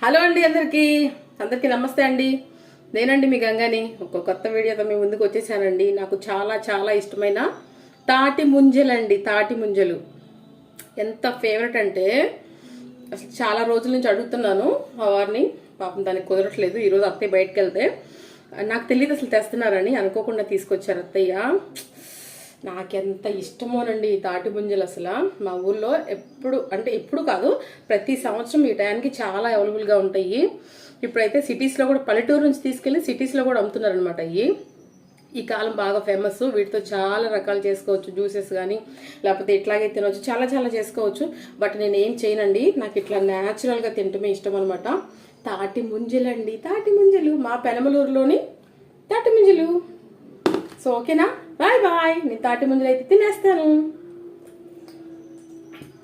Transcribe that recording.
Hello అండి, అందరికీ నమస్తే అండి. నేనండి మీ గంగాని. ఒక కొత్త వీడియోతో మీ ముందుకు వచ్చేసానండి. నాకు చాలా చాలా ఇష్టమైన తాటి ముంజలండి. తాటి ముంజలు ఎంత ఫేవరెట్ అంటే అసలు చాలా రోజుల నుంచి అడుగుతున్నాను ఆ వారిని. పాపం దానికి కుదరట్లేదు. ఈరోజు అత్తయ్య బయటకు వెళ్తే నాకు తెలియదు అసలు తెస్తున్నారని, అనుకోకుండా తీసుకొచ్చారు అత్తయ్య. నాకెంత ఇష్టమోనండి ఈ తాటి ముంజలు. అసలు మా ఊర్లో ఎప్పుడు కాదు, ప్రతి సంవత్సరం ఈ టైంకి చాలా అవైలబుల్గా ఉంటాయి. ఇప్పుడైతే సిటీస్లో కూడా, పల్లెటూరు నుంచి తీసుకెళ్ళి సిటీస్లో కూడా అమ్ముతున్నారు అనమాట. ఈ కాలం బాగా ఫేమస్. వీటితో చాలా రకాలు చేసుకోవచ్చు, జ్యూసెస్ కానీ లేకపోతే ఇట్లాగే తినవచ్చు, చాలా చాలా చేసుకోవచ్చు. బట్ నేను ఏం చేయనండి, నాకు ఇట్లా న్యాచురల్గా తింటమే ఇష్టం అనమాట. తాటి ముంజలండి, తాటి ముంజలు మా పెనమలూరులోని తాటి ముంజలు. సో ఓకేనా, బాయ్ బాయ్. నేను తాటి ముంజలు అయితే తినేస్తాను.